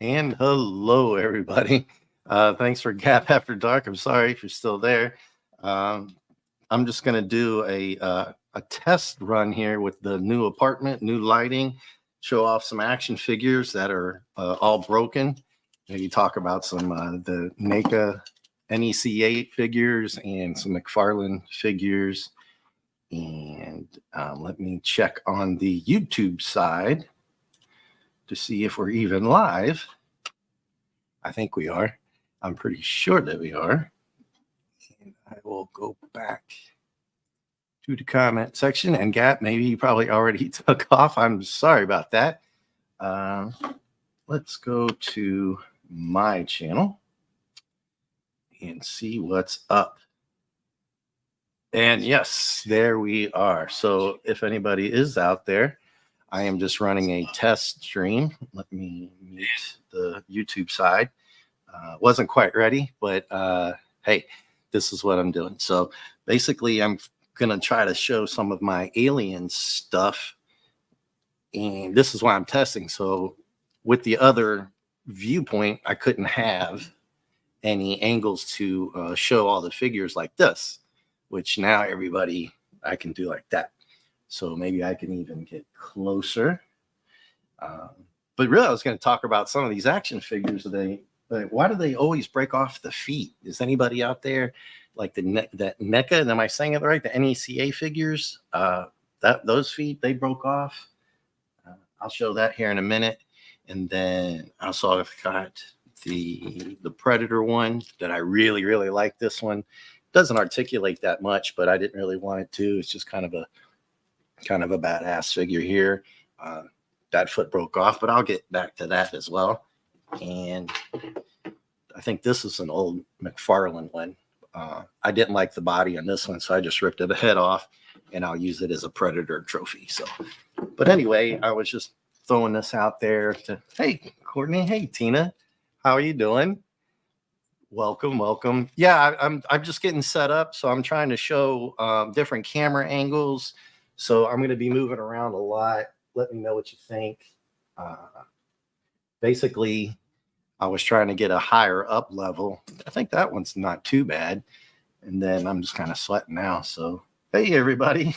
And hello, everybody. Thanks for Gap After Dark. I'm sorry if you're still there. Um, I'm just going to do a test run here with the new apartment, new lighting, show off some action figures that are all broken. Maybe talk about some the NECA NEC8 figures and some McFarlane figures. And let me check on the YouTube side to see if we're even live. I think we are. I'm pretty sure that we are. And I will go back to the comment section. And Gap, maybe you probably already took off. I'm sorry about that. Let's go to my channel and see what's up. And yes, there we are. So if anybody is out there, I am just running a test stream. Let me mute the YouTube side. Wasn't quite ready, but hey, this is what I'm doing. So basically, I'm going to try to show some of my alien stuff. And this is why I'm testing. So with the other viewpoint, I couldn't have any angles to show all the figures like this, which now everybody, I can do like that. So maybe I can even get closer. But really, I was going to talk about some of these action figures today. Why do they always break off the feet? Is anybody out there like that NECA? And am I saying it right? The NECA figures, those feet, they broke off. I'll show that here in a minute. And then I also have got the Predator one that I really, really like. This one doesn't articulate that much, but I didn't really want it to. It's just kind of a badass figure here. That foot broke off, but I'll get back to that as well. And I think this is an old McFarlane one. I didn't like the body on this one, so I just ripped the head off, and I'll use it as a Predator trophy. So, but anyway, I was just throwing this out there to, hey, Courtney, hey, Tina, how are you doing? Welcome. Yeah, I'm just getting set up, so I'm trying to show different camera angles. So I'm going to be moving around a lot. Let me know what you think. Basically, I was trying to get a higher up level. I think that one's not too bad. And then I'm just kind of sweating now. So, hey, everybody.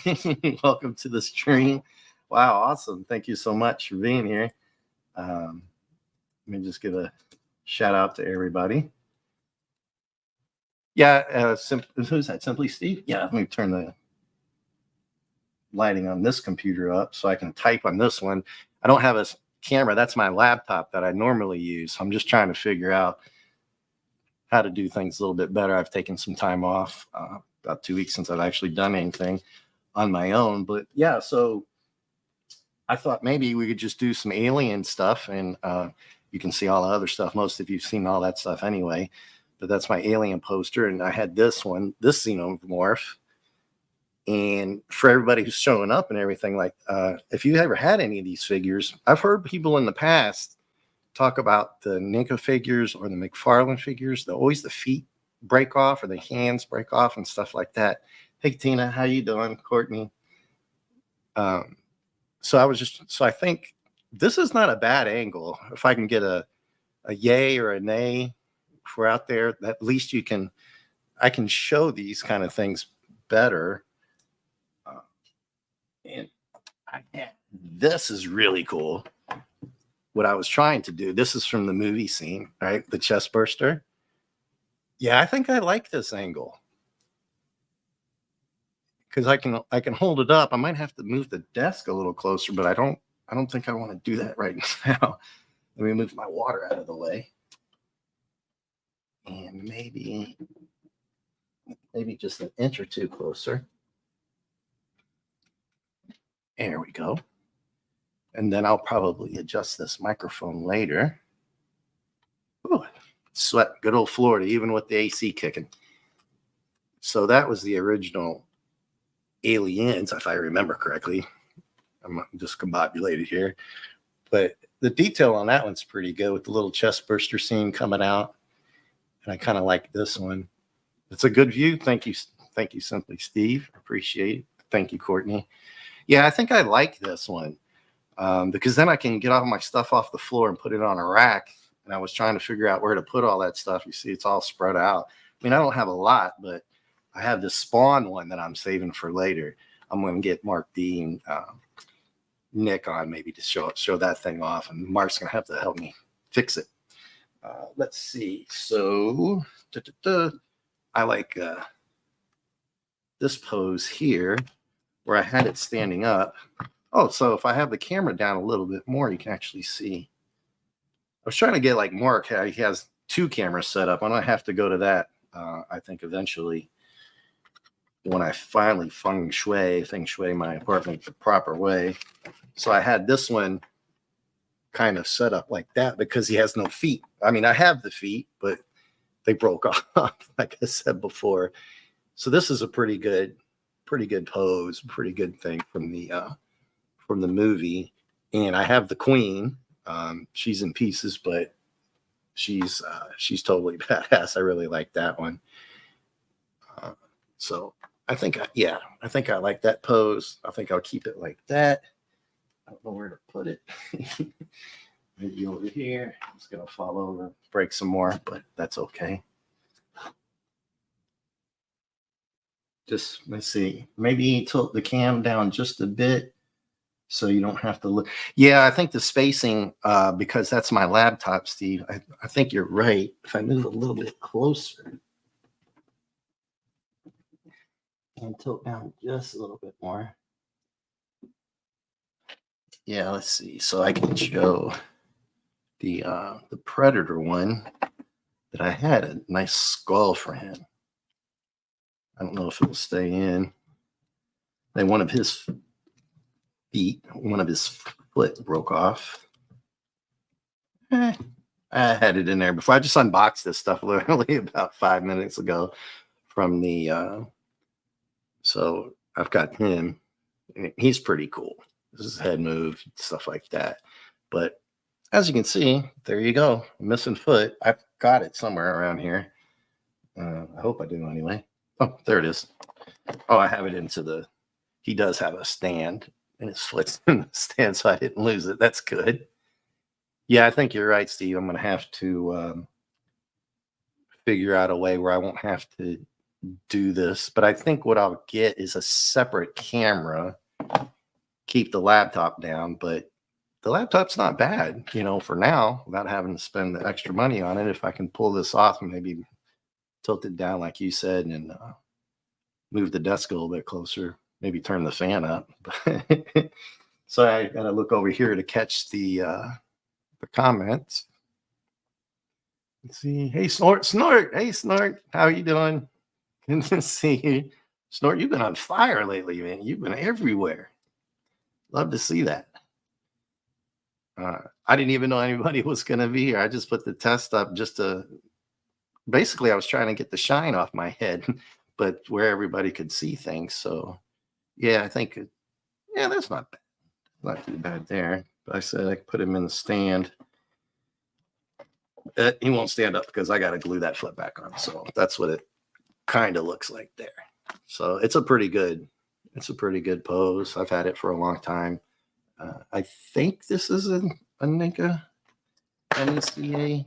Welcome to the stream. Wow, awesome. Thank you so much for being here. Let me just give a shout out to everybody. Yeah, who's that? Simply Steve? Yeah, let me turn the lighting on this computer up so I can type on this one. I don't have a camera. That's my laptop that I normally use. I'm just trying to figure out how to do things a little bit better. I've taken some time off, about 2 weeks since I've actually done anything on my own. But yeah, so I thought maybe we could just do some alien stuff, and you can see all the other stuff. Most of you've seen all that stuff anyway. But that's my alien poster, and I had this one, this Xenomorph. And for everybody who's showing up and everything, like if you ever had any of these figures, I've heard people in the past talk about the NECA figures or the McFarlane figures. Always the feet break off or the hands break off and stuff like that. Hey, Tina, how you doing? Courtney. So I think this is not a bad angle. If I can get a yay or a nay for out there, at least I can show these kind of things better. And this is really cool. What I was trying to do, this is from the movie scene, right? The chest burster. Yeah, I think I like this angle because I can hold it up. I might have to move the desk a little closer, but I don't think I want to do that right now. Let me move my water out of the way. And maybe just an inch or two closer. There we go. And then I'll probably adjust this microphone later. Ooh, sweat, good old Florida, even with the AC kicking. So that was the original Aliens, if I remember correctly. I'm discombobulated here. But the detail on that one's pretty good with the little chest burster scene coming out. And I kind of like this one. It's a good view. Thank you, Simply Steve. Appreciate it. Thank you, Courtney. Yeah, I think I like this one because then I can get all my stuff off the floor and put it on a rack and I was trying to figure out where to put all that stuff. You see, it's all spread out. I mean, I don't have a lot, but I have this Spawn one that I'm saving for later. I'm going to get Mark D and Nick on maybe to show that thing off, and Mark's going to have to help me fix it. Let's see. So I like this pose here where I had it standing up. Oh, so if I have the camera down a little bit more, you can actually see. I was trying to get like Mark. He has 2 cameras set up. I don't have to go to that. I think eventually when I finally feng shui my apartment the proper way. So I had this one kind of set up like that because he has no feet. I mean, I have the feet, but they broke off, like I said before. So this is a pretty good pose, pretty good thing from the movie. And I have the queen. She's in pieces, but she's totally badass. I really like that one. So I think I like that pose. I think I'll keep it like that. I don't know where to put it. Maybe over here. It's gonna fall over, break some more, but that's okay. Just let's see. Maybe tilt the cam down just a bit so you don't have to look. Yeah, I think the spacing, because that's my laptop, Steve. I think you're right. If I move a little bit closer and tilt down just a little bit more. Yeah, let's see. So I can show the Predator one that I had a nice skull for him. I don't know if it will stay in. Then one of his foot broke off. I had it in there before. I just unboxed this stuff literally about 5 minutes ago from the. So I've got him. He's pretty cool. This is head move, stuff like that. But as you can see, there you go. Missing foot. I've got it somewhere around here. I hope I do anyway. Oh, there it is. Oh, I have it into the. He does have a stand, and his foot's in the stand, so I didn't lose it. That's good. Yeah, I think you're right, Steve. I'm going to have to figure out a way where I won't have to do this. But I think what I'll get is a separate camera. Keep the laptop down, but the laptop's not bad, for now, without having to spend the extra money on it. If I can pull this off and maybe tilt it down, like you said, and move the desk a little bit closer, maybe turn the fan up. So I got to look over here to catch the comments. Let's see. Hey, Snort. Hey, Snort. How you doing? Good to see you. Snort, you've been on fire lately, man. You've been everywhere. Love to see that. I didn't even know anybody was going to be here. I just put the test up just to, basically I was trying to get the shine off my head, but where everybody could see things. So yeah, I think, that's not bad. Not too bad there. But I said I could put him in the stand. He won't stand up because I got to glue that foot back on. So that's what it kind of looks like there. So it's a pretty good pose. I've had it for a long time. I think this is a NECA, NECA.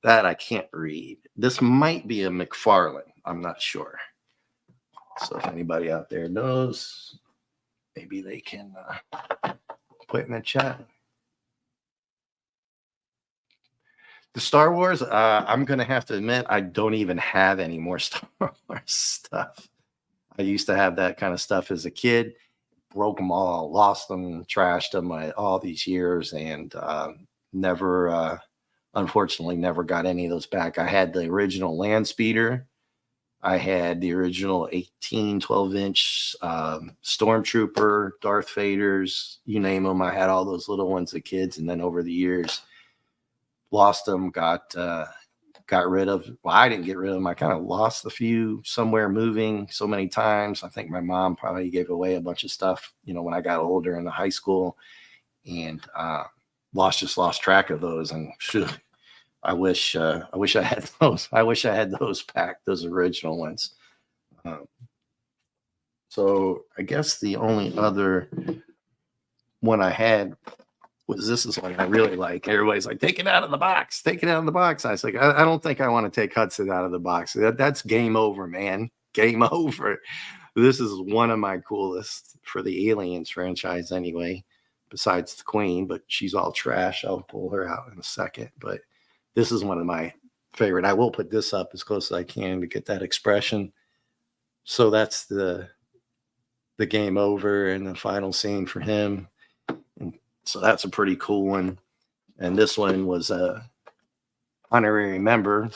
That I can't read. This might be a McFarlane. I'm not sure. So if anybody out there knows, maybe they can put in the chat. The Star Wars, I'm going to have to admit, I don't even have any more Star Wars stuff. I used to have that kind of stuff as a kid. Broke them all, lost them, trashed them all these years, and unfortunately, never got any of those back. I had the original Land Speeder. I had the original 12-inch Stormtrooper, Darth Vaders, you name them. I had all those little ones as kids, and then over the years, lost them, got rid of. Well, I didn't get rid of them. I kind of lost a few somewhere moving so many times. I think my mom probably gave away a bunch of stuff, when I got older in the high school, and lost track of those. And I wish I had those. I wish I had those packed, those original ones. So I guess the only other one I had this is what I really like. Everybody's like, take it out of the box, take it out of the box. I was like, I don't think I want to take Hudson out of the box. That's game over, man. Game over. This is one of my coolest for the Aliens franchise anyway, besides the Queen, but she's all trash. I'll pull her out in a second. But this is one of my favorite. I will put this up as close as I can to get that expression. So that's the game over and the final scene for him. And so that's a pretty cool one. And this one was a honorary member.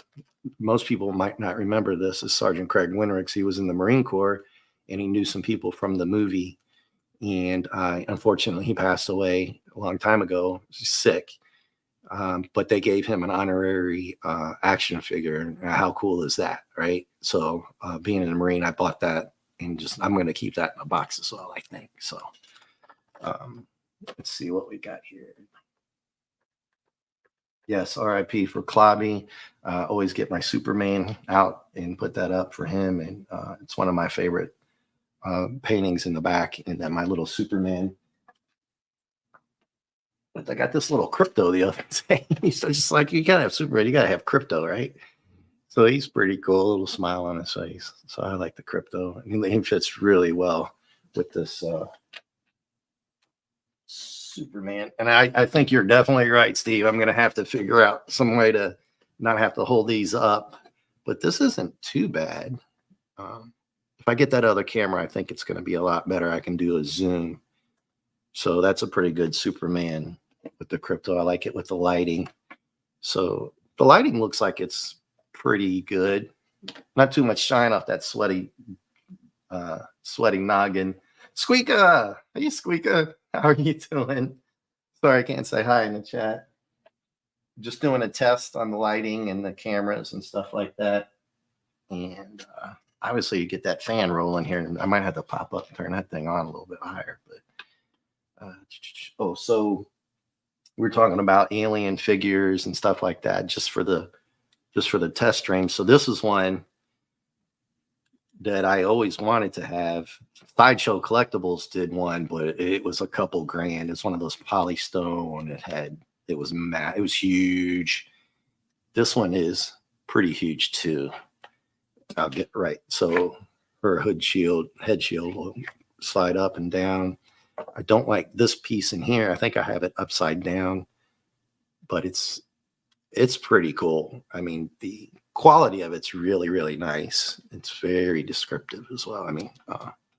Most people might not remember this as Sergeant Craig Winricks. He was in the Marine Corps and he knew some people from the movie. And unfortunately, he passed away a long time ago. He's sick. But they gave him an honorary action figure. How cool is that, right? So being in the Marine, I bought that and I'm going to keep that in a box as well, I think. So let's see what we got here. Yes, RIP for Clobby. Always get my Superman out and put that up for him. And it's one of my favorite paintings in the back, and then my little Superman. But I got this little Crypto the other day. He's just like, you gotta have Superman, you gotta have Crypto, right? So he's pretty cool, a little smile on his face. So I like the Crypto. He fits really well with this Superman. And I think you're definitely right, Steve. I'm gonna have to figure out some way to not have to hold these up. But this isn't too bad. If I get that other camera, I think it's going to be a lot better. I can do a zoom. So that's a pretty good Superman with the Crypto. I like it with the lighting. So the lighting looks like it's pretty good. Not too much shine off that sweaty noggin. Squeaka! Hey, Squeaka. How are you doing? Sorry, I can't say hi in the chat. Just doing a test on the lighting and the cameras and stuff like that. And obviously you get that fan rolling here, and I might have to pop up and turn that thing on a little bit higher. But so we're talking about alien figures and stuff like that just for the test stream. So this is one that I always wanted to have. Sideshow Collectibles did one, but it was a couple grand. It's one of those polystone. It was huge. This one is pretty huge too. I'll get right. So her head shield will slide up and down. I don't like this piece in here. I think I have it upside down, but it's pretty cool. I mean, the quality of it's really, really nice. It's very descriptive as well. I mean,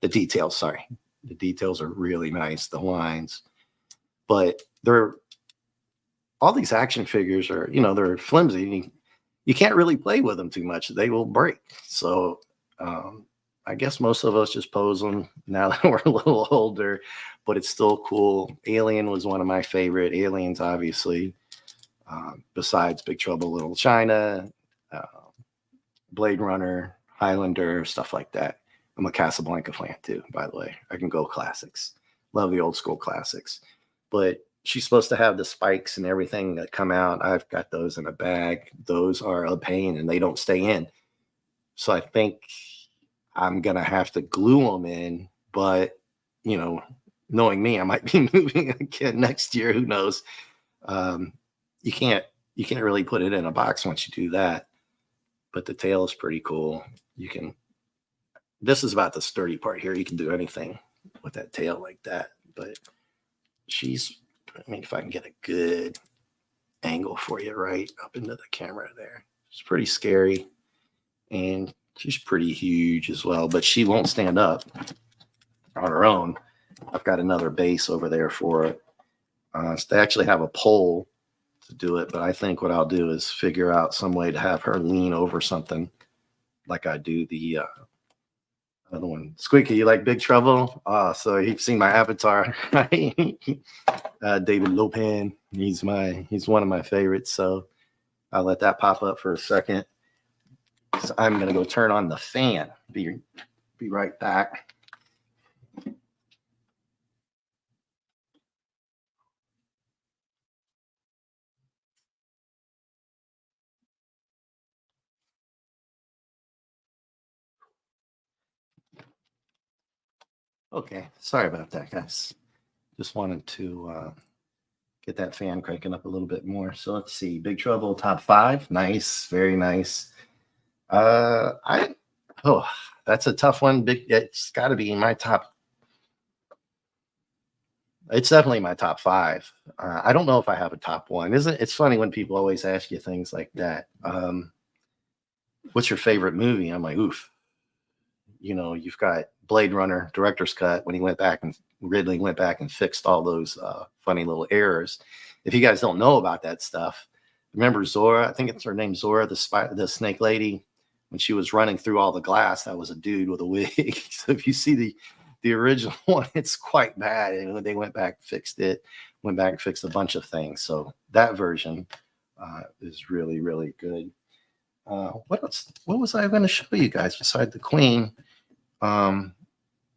the details are really nice. The lines, but all these action figures are, they're flimsy. You can't really play with them too much. They will break. So I guess most of us just pose them now that we're a little older, but it's still cool. Alien was one of my favorite. Aliens, obviously, besides Big Trouble in Little China, Blade Runner, Highlander, stuff like that. I'm a Casablanca fan too, by the way. I can go classics. Love the old school classics. But she's supposed to have the spikes and everything that come out. I've got those in a bag. Those are a pain and they don't stay in. So I think I'm going to have to glue them in. But, knowing me, I might be moving again next year. Who knows? You can't really put it in a box once you do that. But the tail is pretty cool. This is about the sturdy part here. You can do anything with that tail like that. But if I can get a good angle for you right up into the camera there. It's pretty scary. And she's pretty huge as well, but she won't stand up on her own. I've got another base over there for it. So they actually have a pole to do it, but I think what I'll do is figure out some way to have her lean over something like I do the other one. Squeaky, you like Big Trouble? So you've seen my avatar, right? David Lopan. He's one of my favorites. So I'll let that pop up for a second. So I'm gonna go turn on the fan. Be right back. Okay, sorry about that, guys. Just wanted to Get that fan cranking up a little bit more. So let's see. Big Trouble top 5. Nice, very nice. I oh, that's a tough one. It's got to be in my top. It's definitely my top 5. I don't know if I have a top one. Isn't it's funny when people always ask you things like that? What's your favorite movie? I'm like, oof. You've got Blade Runner director's cut when he went back and Ridley went back and fixed all those funny little errors. If you guys don't know about that stuff, remember Zora? I think it's her name, Zora, the snake lady. When she was running through all the glass, that was a dude with a wig. So if you see the original one, it's quite bad. And when they went back, fixed it, went back and fixed a bunch of things. So that version is really, really good. What else? What was I going to show you guys beside the Queen?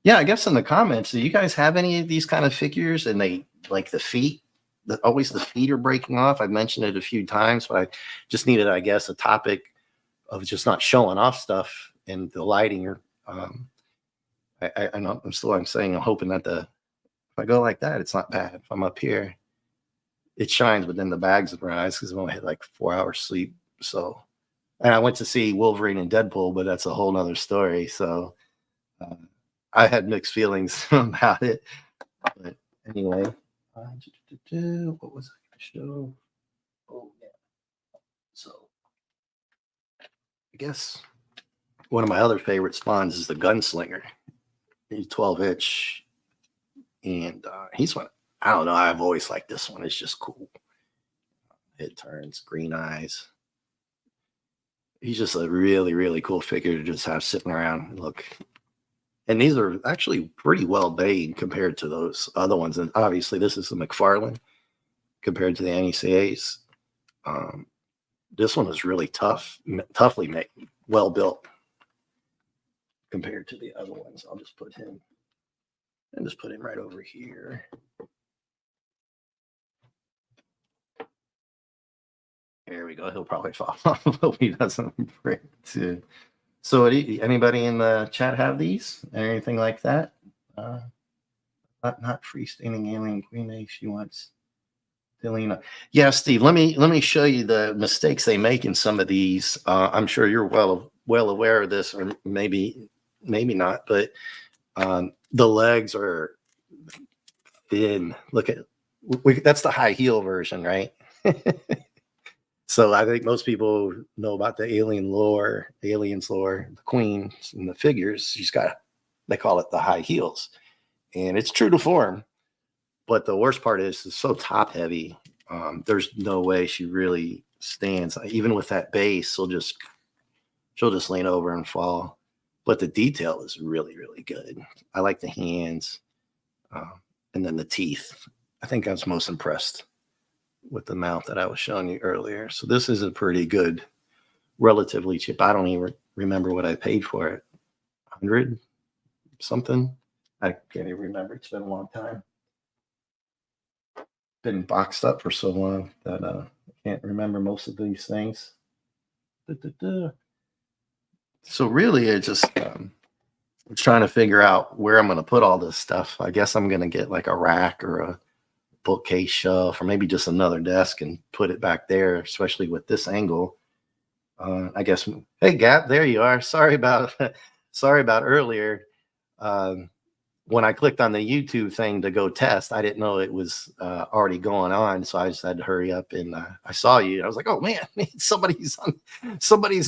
Yeah, I guess in the comments, do you guys have any of these kind of figures? And they like the feet, always the feet are breaking off. I've mentioned it a few times, but I just needed, I guess, a topic of just not showing off stuff and the lighting. Or I know I'm saying I'm hoping that if I go like that, it's not bad. If I'm up here, it shines, but then the bags of my eyes because I've only had like 4 hours sleep. So, and I went to see Wolverine and Deadpool, but that's a whole nother story. So. I had mixed feelings about it, but anyway, what was I going to show? Oh yeah, so I guess one of my other favorite spawns is the Gunslinger. He's 12-inch, and he's one. I don't know. I've always liked this one. It's just cool. It turns, green eyes. He's just a really, really cool figure to just have sitting around. Look. And these are actually pretty well made compared to those other ones. And obviously, this is the McFarlane compared to the NECAs. This one is really toughly made, well built compared to the other ones. I'll just put him right over here. There we go. He'll probably fall off. Hope he doesn't break too. So, anybody in the chat have these? Anything like that? Not freestanding alien Queen A. She wants Delina. Yeah, Steve. Let me show you the mistakes they make in some of these. I'm sure you're well aware of this, or maybe not. But the legs are thin. Look at that's the high heel version, right? So I think most people know about the aliens lore, the Queen and the figures. She's got, they call it the high heels, and it's true to form. But the worst part is it's so top heavy. There's no way she really stands. Even with that base, she'll just lean over and fall. But the detail is really, really good. I like the hands, and then the teeth. I think I was most impressed with the mouth that I was showing you earlier. So this is a pretty good, relatively cheap. I don't even remember what I paid for it. 100 something. I can't even remember. It's been a long time. Been boxed up for so long that I can't remember most of these things. So really, it's just trying to figure out where I'm going to put all this stuff. I guess I'm going to get like a rack or a bookcase shelf, or maybe just another desk and put it back there, especially with this angle. I guess. Hey, Gap, there you are. Sorry about earlier. When I clicked on the YouTube thing to go test, I didn't know it was already going on, so I just had to hurry up. And I saw you. I was like, "Oh man, somebody's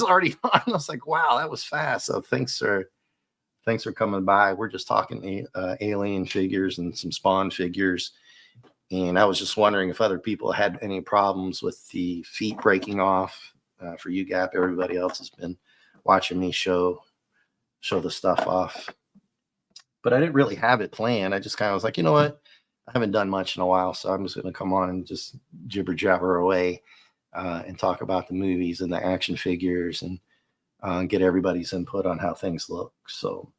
already on." I was like, "Wow, that was fast." So thanks for coming by. We're just talking alien figures and some Spawn figures. And I was just wondering if other people had any problems with the feet breaking off. For you, Gap, everybody else has been watching me show the stuff off. But I didn't really have it planned. I just kind of was like, you know what? I haven't done much in a while, so I'm just going to come on and just jibber jabber away and talk about the movies and the action figures and get everybody's input on how things look. So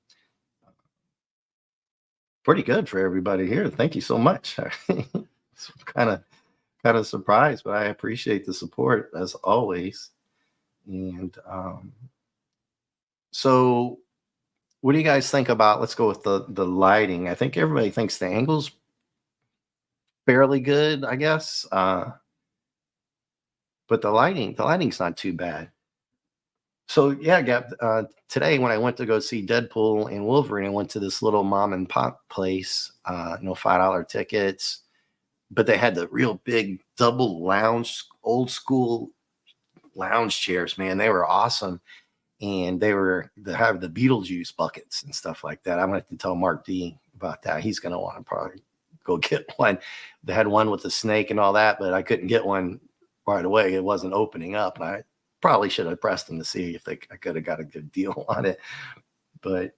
pretty good for everybody here. Thank you so much. kind of surprised, but I appreciate the support as always. And so what do you guys think about, let's go with the lighting. I think everybody thinks the angle's fairly good, I guess. But the lighting's not too bad. So yeah, Gab, today when I went to go see Deadpool and Wolverine, I went to this little mom and pop place, $5 tickets, but they had the real big double lounge, old school lounge chairs, man. They were awesome. And they have the Beetlejuice buckets and stuff like that. I'm gonna have to tell Mark D about that. He's gonna want to probably go get one. They had one with the snake and all that, but I couldn't get one right away. It wasn't opening up, and I probably should have pressed them to see if I could have got a good deal on it. But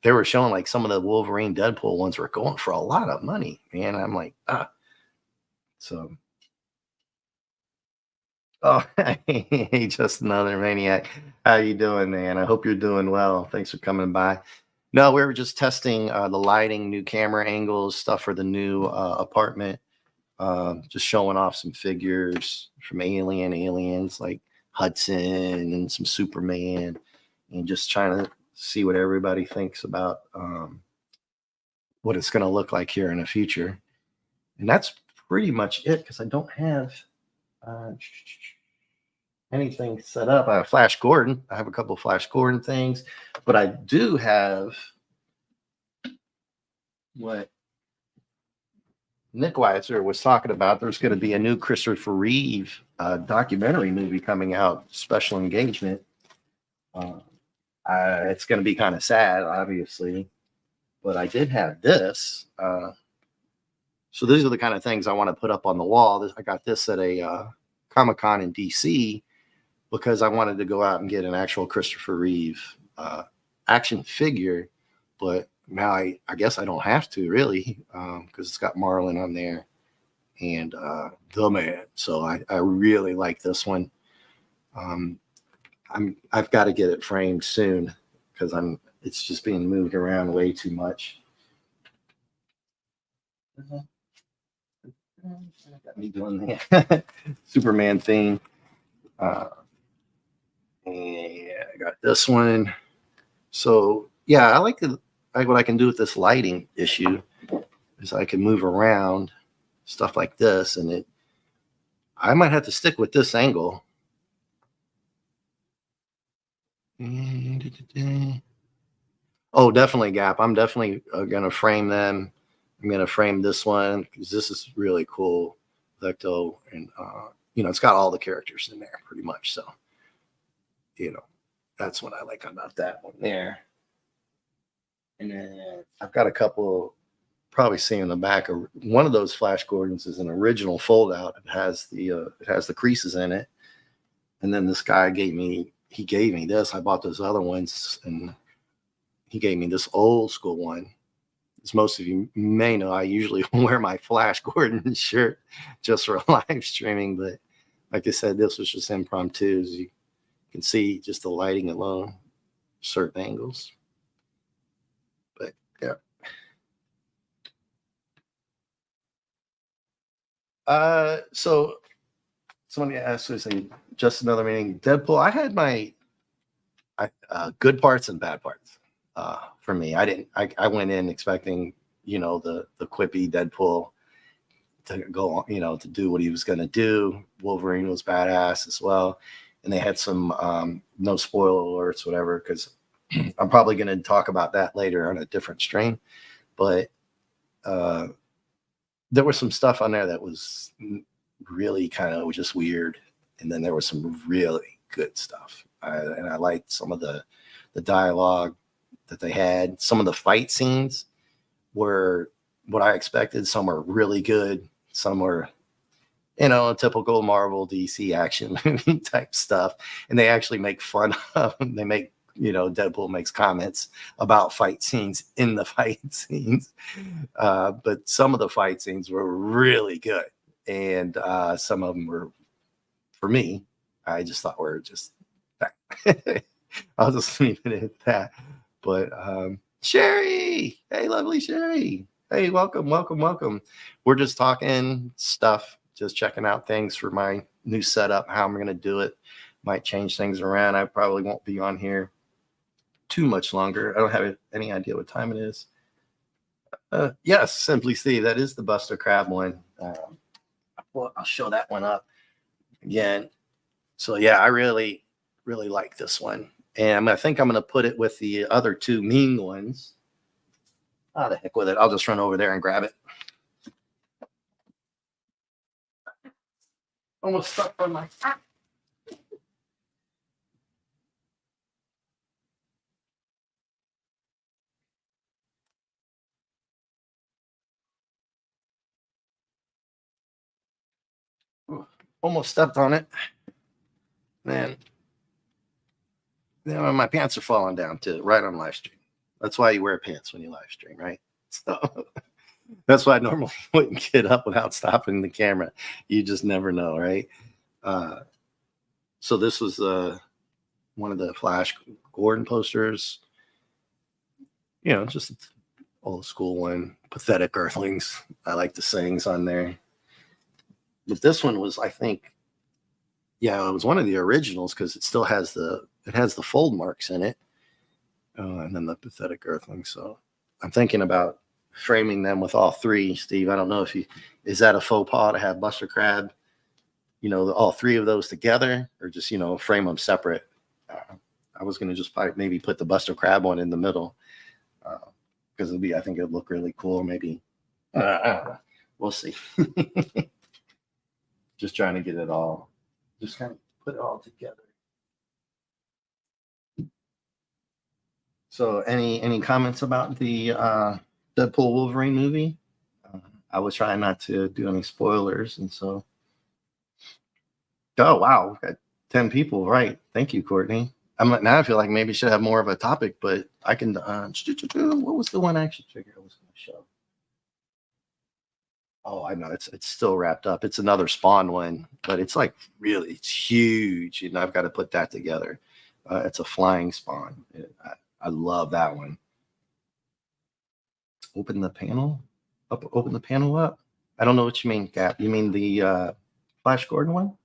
they were showing like some of the Wolverine Deadpool ones were going for a lot of money, man. I'm like, so. Oh, hey, just another maniac. How you doing, man? I hope you're doing well. Thanks for coming by. No, we were just testing the lighting, new camera angles, stuff for the new apartment. Just showing off some figures from aliens like Hudson and some Superman, and just trying to see what everybody thinks about what it's going to look like here in the future. And that's pretty much it because I don't have uh, anything set up. I have Flash Gordon. I have a couple of Flash Gordon things, but I do have what Nick Weiser was talking about. There's going to be a new Christopher Reeve documentary movie coming out, Special Engagement. Uh, it's going to be kind of sad, obviously, but I did have this. So these are the kind of things I want to put up on the wall. I got this at a Comic-Con in DC because I wanted to go out and get an actual Christopher Reeve action figure, but now I guess I don't have to really because it's got Marlon on there and the man. So I really like this one. I've got to get it framed soon because it's just being moved around way too much. Got me doing the Superman thing. And I got this one. So yeah, I like what I can do with this lighting issue is I can move around stuff like this, and I might have to stick with this angle. Oh, definitely Gap. I'm definitely gonna frame them. I'm gonna frame this one because this is really cool, Vecto, and it's got all the characters in there pretty much. So, that's what I like about that one there. And then I've got a couple, probably seeing in the back. One of those Flash Gordons is an original fold out. It has the creases in it. And then this guy gave me this. I bought those other ones, and he gave me this old school one. As most of you may know, I usually wear my Flash Gordon shirt just for live streaming. But like I said, this was just impromptu. As you can see, just the lighting alone, certain angles. But yeah. So somebody asked me, saying, just another meeting. Deadpool. I had my good parts and bad parts. For me, I went in expecting, the quippy Deadpool to go, to do what he was going to do. Wolverine was badass as well. And they had some, no spoiler alerts, whatever, because I'm probably going to talk about that later on a different stream. But there was some stuff on there that was really kind of just weird. And then there was some really good stuff. And I liked some of the dialogue that they had. Some of the fight scenes were what I expected. Some were really good. Some were, typical Marvel DC action movie type stuff. And they actually make fun of them. They make, Deadpool makes comments about fight scenes in the fight scenes. But some of the fight scenes were really good. And some of them were, for me, I just thought were just, I'll just leave it at that. But Sherry, hey, lovely Sherry. Hey, welcome. We're just talking stuff, just checking out things for my new setup, how I'm going to do it. Might change things around. I probably won't be on here too much longer. I don't have any idea what time it is. Yes, Simply Steve. That is the Buster Crab one. Well, I'll show that one up again. So yeah, I really, really like this one. And I think I'm going to put it with the other two mean ones. Oh, the heck with it. I'll just run over there and grab it. Almost stuck on my. Almost stepped on it. Then my pants are falling down too, right on live stream. That's why you wear pants when you live stream, right? So that's why I normally wouldn't get up without stopping the camera. You just never know, right? So this was one of the Flash Gordon posters. You know, just old school one. Pathetic Earthlings. I like the sayings on there. But this one was, I think, yeah, it was one of the originals because it still has the fold marks in it, and then the Pathetic Earthlings. So I'm thinking about framing them with all three. Steve, I don't know if is that a faux pas to have Buster Crab, all three of those together, or just frame them separate. I was going to just maybe put the Buster Crab one in the middle because I think it'd look really cool. Maybe we'll see. Just trying to get it all, just kind of put it all together. So any comments about the Deadpool Wolverine movie? I was trying not to do any spoilers, and so wow, we've got 10 people, right? Thank you, Courtney. Now I feel like maybe I should have more of a topic, but I can what was the one action figure I was going to show? Oh, I know it's still wrapped up. It's another Spawn one, but it's huge, and I've got to put that together. It's a flying Spawn. I love that one. Open the panel up. Open the panel up. I don't know what you mean, Cap. You mean the Flash Gordon one?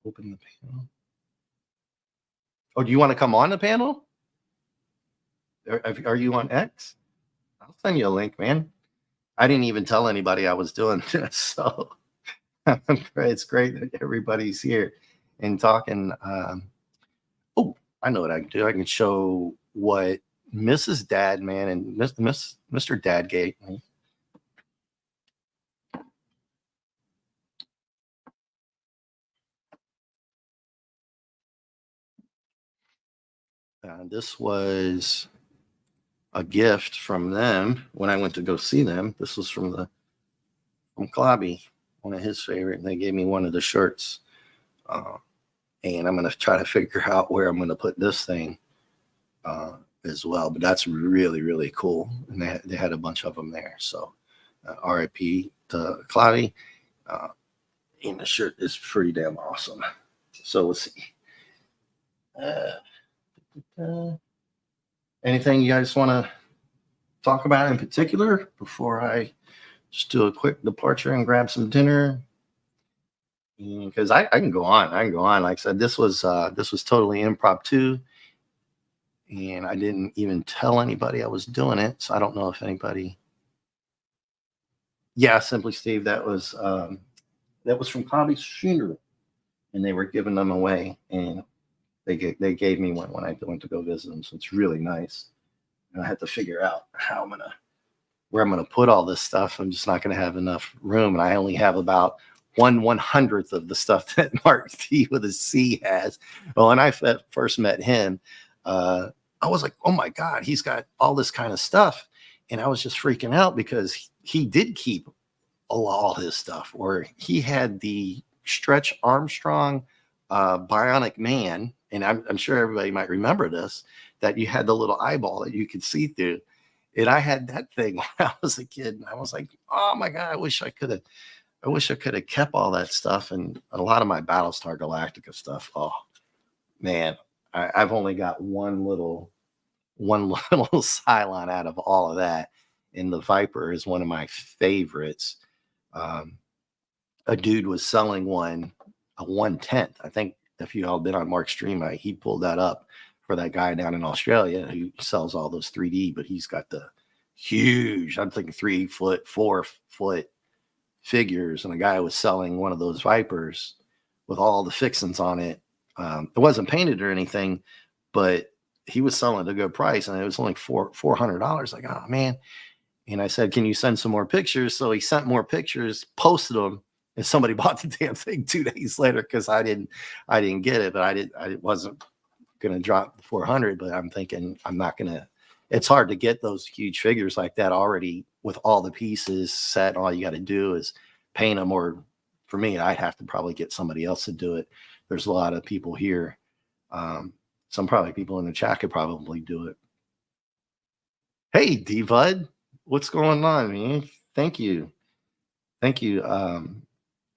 Open the panel. Oh, do you want to come on the panel? Are you on X? I'll send you a link, man. I didn't even tell anybody I was doing this, so it's great that everybody's here and talking. Oh, I know what I can do. I can show what Mrs. Dadman and Mr. Dad gave me. This was a gift from them when I went to go see them. This was from Klobby, one of his favorite. And they gave me one of the shirts. And I'm going to try to figure out where I'm going to put this thing as well. But that's really, really cool. And they had a bunch of them there. So RIP to Klobby. And the shirt is pretty damn awesome. So let's see. Anything you guys want to talk about in particular before I just do a quick departure and grab some dinner? Because I can go on. Like I said, this was totally impromptu, and I didn't even tell anybody I was doing it. So I don't know if anybody. Yeah, Simply Steve. That was from Klobby's funeral, and they were giving them away, and they gave me one when I went to go visit them. So it's really nice. And I had to figure out where I'm gonna put all this stuff. I'm just not gonna have enough room, and I only have about 1/100th of the stuff that Mark T with a C has. Well, when I first met him, I was like, oh my God, he's got all this kind of stuff. And I was just freaking out because he did keep all his stuff, where he had the Stretch Armstrong Bionic Man. And I'm sure everybody might remember this, that you had the little eyeball that you could see through. And I had that thing when I was a kid. And I was like, oh my God, I wish I could have kept all that stuff, and a lot of my Battlestar Galactica stuff. Oh man, I've only got one little Cylon out of all of that, and the Viper is one of my favorites. A dude was selling a 1/10. I think if you all been on Mark's stream, he pulled that up for that guy down in Australia who sells all those 3D, but he's got the huge. I'm thinking 3 foot, 4 foot figures, and a guy was selling one of those Vipers with all the fixings on it. It wasn't painted or anything, but he was selling at a good price, and it was only $400. Like, oh man. And I said, can you send some more pictures? So he sent more pictures, posted them, and somebody bought the damn thing 2 days later because I didn't get it, but I wasn't gonna drop the 400. But I'm thinking I'm not gonna. It's hard to get those huge figures like that already with all the pieces set. All you got to do is paint them, or for me, I'd have to probably get somebody else to do it. There's a lot of people here. Some probably people in the chat could probably do it. Hey, D-Bud, what's going on, man? Thank you. I'm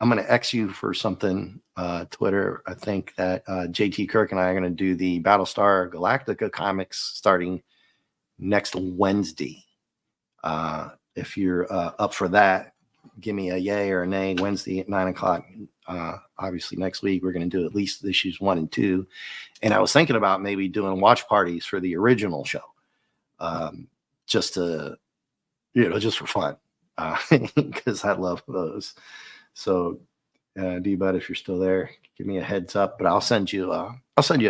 going to X you for something, Twitter. I think that JT Kirk and I are going to do the Battlestar Galactica comics starting next Wednesday. If you're up for that, give me a yay or a nay. Wednesday at 9:00. Obviously, next week we're going to do at least issues 1 and 2. And I was thinking about maybe doing watch parties for the original show, just to, just for fun, because I love those. So, D-Bud, if you're still there, give me a heads up. But I'll send you a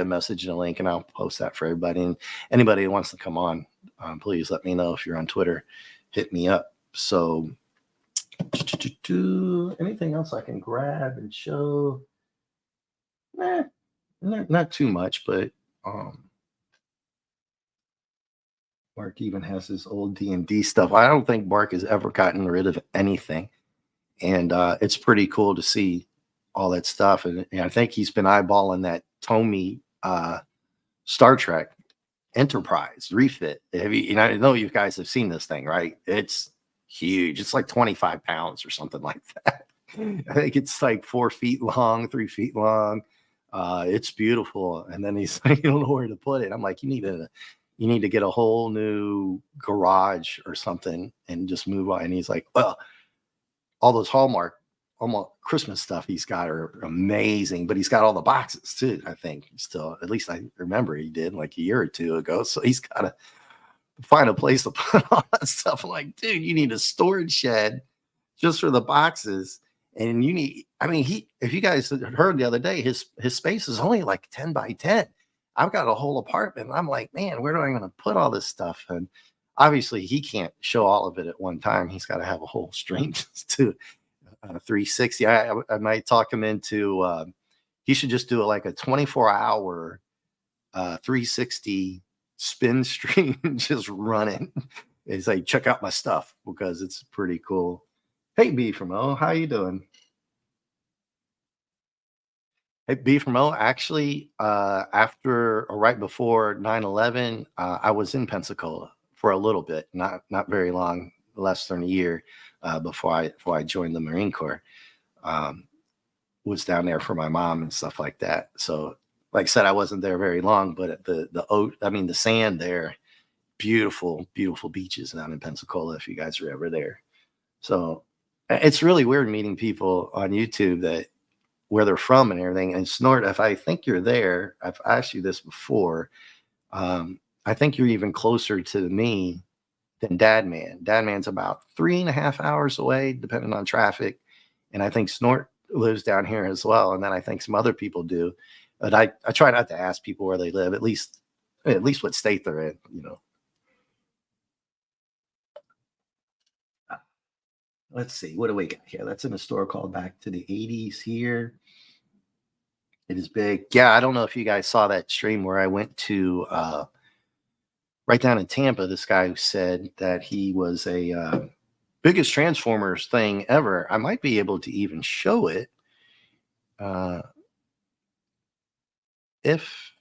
message and a link, and I'll post that for everybody. And anybody who wants to come on, please let me know. If you're on Twitter, hit me up. So, anything else I can grab and show? Not too much, but Mark even has his old D&D stuff. I don't think Mark has ever gotten rid of anything. And it's pretty cool to see all that stuff. And I think he's been eyeballing that Tomy Star Trek Enterprise refit. I know you guys have seen this thing, right? It's huge. It's like 25 pounds or something like that. I think it's like 4 feet long, 3 feet long. It's beautiful. And then he's like, you don't know where to put it. I'm like, you need to get a whole new garage or something and just move on. And he's like, well, all those Hallmark almost Christmas stuff he's got are amazing, but he's got all the boxes too. I think still, at least I remember he did like a year or two ago. So he's got to find a place to put all that stuff. I'm like, dude, you need a storage shed just for the boxes. And if you guys heard the other day, his space is only like 10 by 10. I've got a whole apartment. I'm like, man, where am I going to put all this stuff? And obviously he can't show all of it at one time. He's got to have a whole stream to 360. I might talk him into, he should just do it like a 24-hour 360 spin stream, just running. It's like, check out my stuff because it's pretty cool. Hey, B from O, how you doing? Hey, B from O, actually, after or right before 9/11, I was in Pensacola for a little bit, not very long, less than a year, before I joined the Marine Corps. Was down there for my mom and stuff like that. So, like I said, I wasn't there very long, but the sand there, beautiful, beautiful beaches down in Pensacola. If you guys are ever there, so it's really weird meeting people on YouTube that where they're from and everything. And Snort, if I think you're there, I've asked you this before. I think you're even closer to me than Dadman. Dadman's about 3.5 hours away, depending on traffic. And I think Snort lives down here as well. And then I think some other people do. But I try not to ask people where they live, at least what state they're in, Let's see. What do we got here? That's in a store called Back to the 80s here. It is big. Yeah, I don't know if you guys saw that stream where I went to right down in Tampa. This guy who said that he was a biggest Transformers thing ever. I might be able to even show it if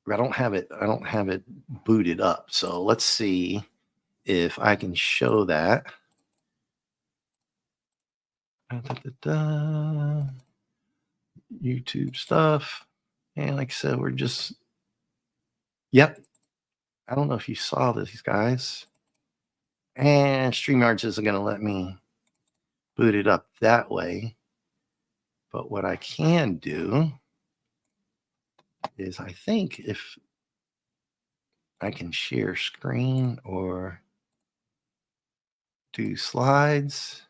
I don't have it booted up. So let's see if I can show that. YouTube stuff. And like I said, we're just, yep. I don't know if you saw these guys. And StreamYards isn't going to let me boot it up that way. But what I can do is I think if I can share screen or do slides,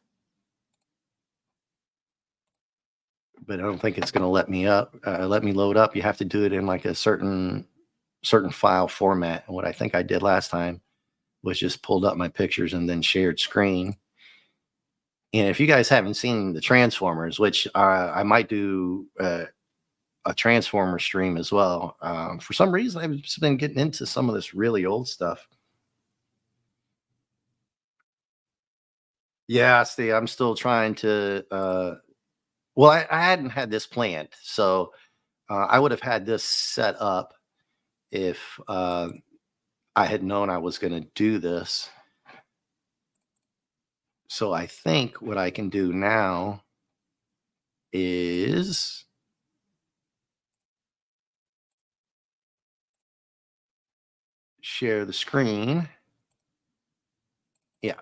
but I don't think it's going to let me load up. You have to do it in like a certain file format. And what I think I did last time was just pulled up my pictures and then shared screen. And if you guys haven't seen the Transformers, which I might do a Transformer stream as well. For some reason, I've just been getting into some of this really old stuff. Yeah, see, I'm still trying to. Well, I hadn't had this planned, so I would have had this set up if I had known I was going to do this. So I think what I can do now is share the screen. Yeah,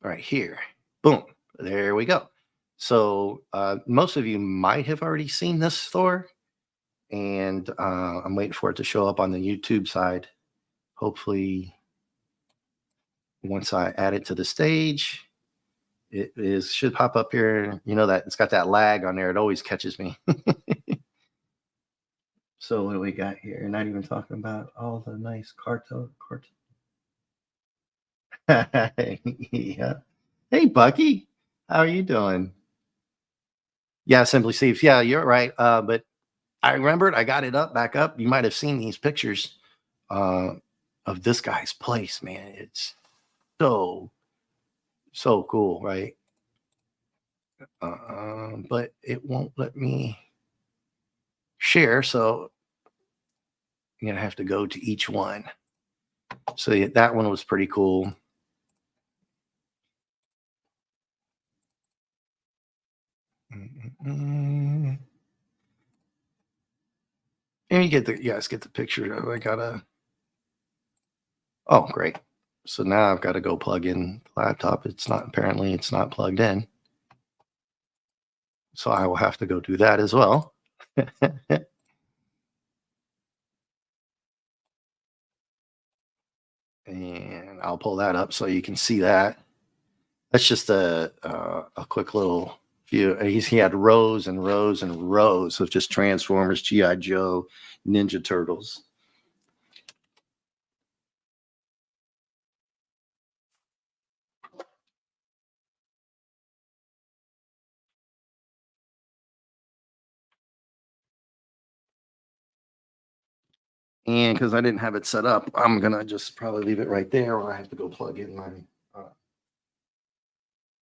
right here. Boom. There we go. So most of you might have already seen this Thor, and I'm waiting for it to show up on the YouTube side. Hopefully, once I add it to the stage, it should pop up here. You know that it's got that lag on there. It always catches me. So what do we got here? Not even talking about all the nice cartoon. Yeah. Hey, Bucky, how are you doing? Yeah, Simply Steve. Yeah, you're right. But I remembered I got it back up. You might have seen these pictures uh, of this guy's place, man. It's so cool, right? But it won't let me share, so I'm gonna have to go to each one. So yeah, that one was pretty cool. And you guys get the picture. I gotta. Oh, great. So now I've got to go plug in the laptop. It's not plugged in. So I will have to go do that as well. And I'll pull that up so you can see that. That's just a quick little view. He had rows and rows and rows of just Transformers, G.I. Joe, Ninja Turtles. And because I didn't have it set up, I'm going to just probably leave it right there, or I have to go plug in my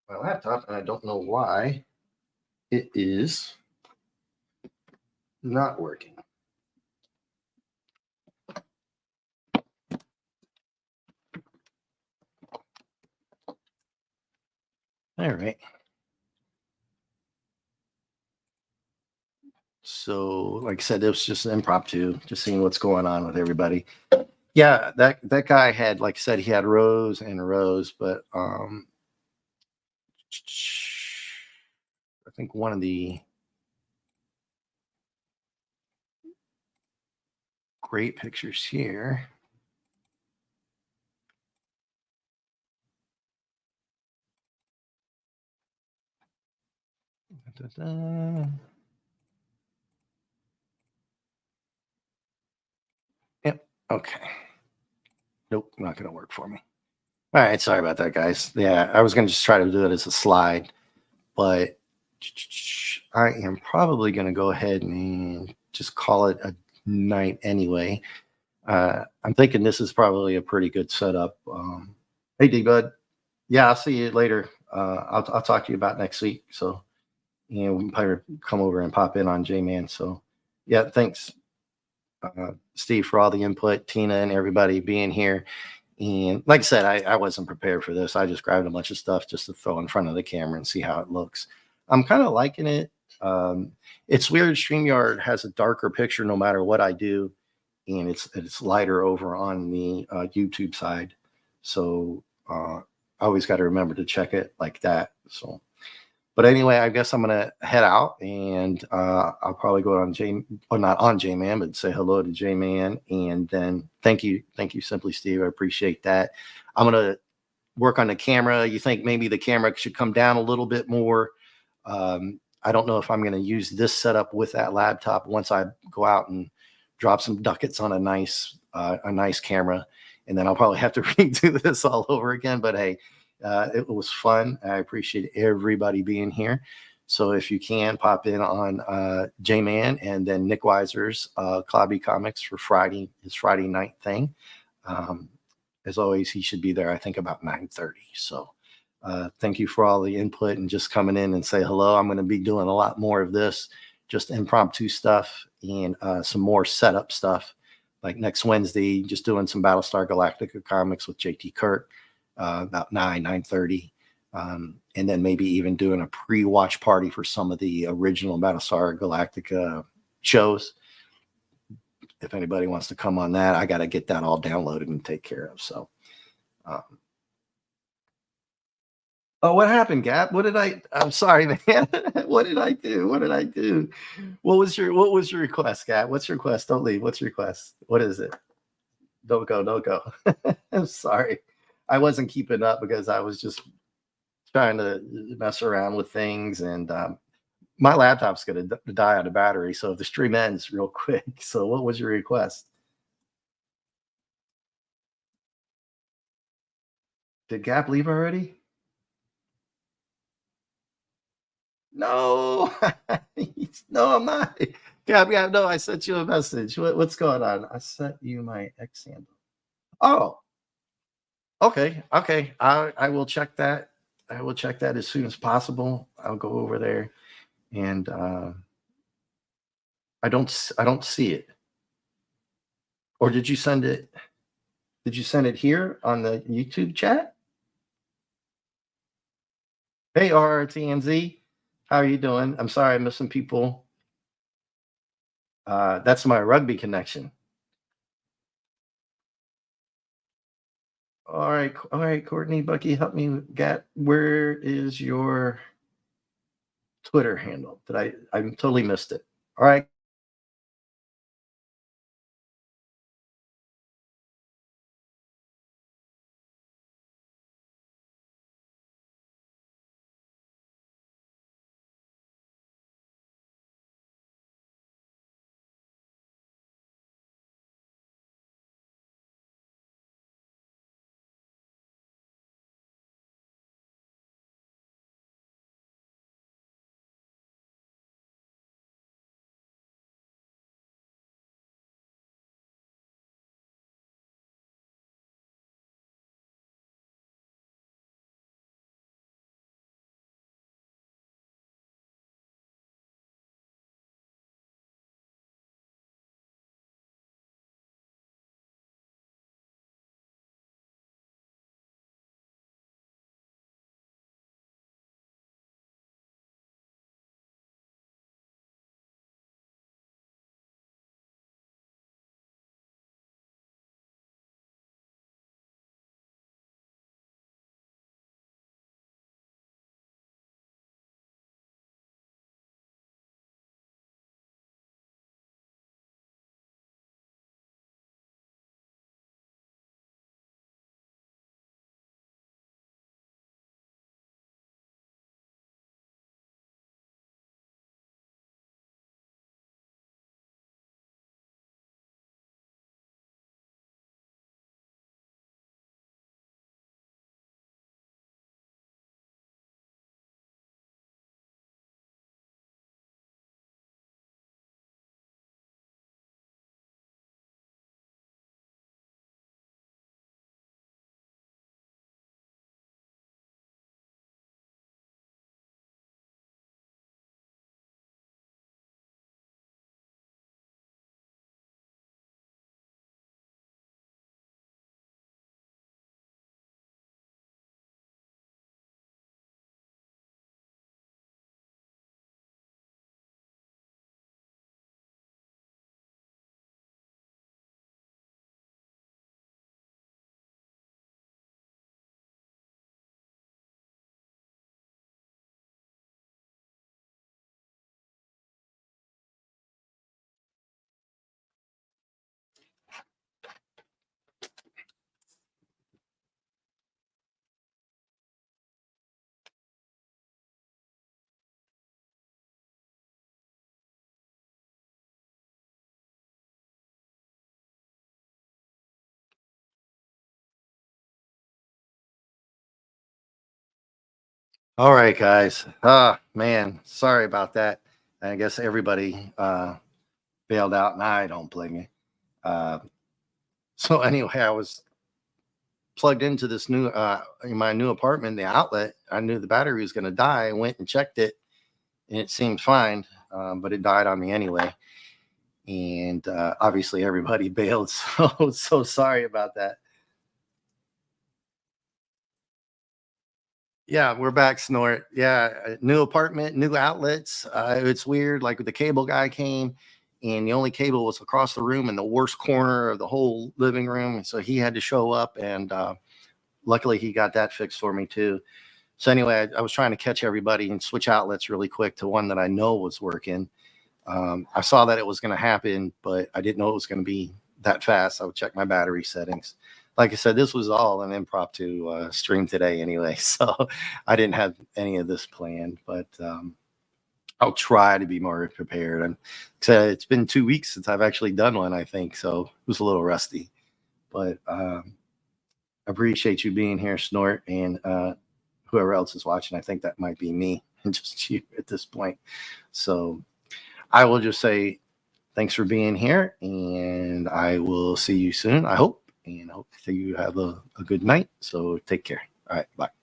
laptop, and I don't know why it is not working. All right. So, like I said, it was just an impromptu, just seeing what's going on with everybody. Yeah, that guy had, like I said, he had rows and rows, but I think one of the great pictures here. Yep. Okay. Nope, not going to work for me. All right, sorry about that, guys. Yeah, I was going to just try to do it as a slide, but I am probably going to go ahead and just call it a night anyway. I'm thinking this is probably a pretty good setup. Hey, D-Bud. Yeah, I'll see you later. I'll talk to you about next week. So, we can probably come over and pop in on J-Man. So, yeah, thanks, Steve, for all the input, Tina and everybody being here. And like I said, I wasn't prepared for this. I just grabbed a bunch of stuff just to throw in front of the camera and see how it looks. I'm kind of liking it. It's weird. StreamYard has a darker picture no matter what I do, and it's lighter over on the YouTube side. So I always got to remember to check it like that. So, but anyway, I guess I'm gonna head out, and I'll probably go on not on J-Man, but say hello to J-Man, and then thank you, Simply Steve. I appreciate that. I'm gonna work on the camera. You think maybe the camera should come down a little bit more. I don't know if I'm going to use this setup with that laptop once I go out and drop some ducats on a nice camera, and then I'll probably have to redo this all over again. But hey, it was fun. I appreciate everybody being here. So if you can pop in on J-Man and then Nick Weiser's Clobby Comics for Friday, his Friday night thing. As always, he should be there, I think, about 9:30. So thank you for all the input and just coming in and say hello. I'm going to be doing a lot more of this, just impromptu stuff and some more setup stuff. Like next Wednesday, just doing some Battlestar Galactica comics with JT Kirk about 9:30. And then maybe even doing a pre-watch party for some of the original Battlestar Galactica shows. If anybody wants to come on that, I got to get that all downloaded and take care of. So, oh, what happened, Gap? I'm sorry, man. What did I do? What did I do? What was your request, Gap? What's your request? Don't leave. What's your request? What is it? Don't go. Don't go. I'm sorry. I wasn't keeping up because I was just trying to mess around with things, and my laptop's going to die on the battery. So if the stream ends real quick. So what was your request? Did Gap leave already? No, no, I'm not. Gap, no, I sent you a message. What's going on? I sent you my X handle. Oh, okay. Okay. I will check that. I will check that as soon as possible. I'll go over there and I don't see it. Or did you send it? Did you send it here on the YouTube chat? Hey, RRTNZ, how are you doing? I'm sorry I'm missing people. That's my rugby connection. All right, Courtney, Bucky, help me get where is your Twitter handle? I totally missed it. All right. All right, guys. Ah, man, sorry about that. I guess everybody bailed out, and I don't blame you. Uh, so anyway, I was plugged into this new in my new apartment, the outlet. I knew the battery was going to die. I went and checked it, and it seemed fine, but it died on me anyway. And obviously, everybody bailed. So sorry about that. Yeah, we're back, Snort. Yeah, new apartment, new outlets. It's weird. Like the cable guy came, and the only cable was across the room in the worst corner of the whole living room. So he had to show up, and luckily he got that fixed for me too. So anyway, I was trying to catch everybody and switch outlets really quick to one that I know was working. I saw that it was going to happen, but I didn't know it was going to be that fast. I would check my battery settings. Like I said, this was all an impromptu stream today anyway, so I didn't have any of this planned, but I'll try to be more prepared. It's been 2 weeks since I've actually done one, I think, so it was a little rusty. But appreciate you being here, Snort, and whoever else is watching. I think that might be me and just you at this point. So I will just say thanks for being here, and I will see you soon, I hope, and hope that you have a good night. So take care. All right, bye.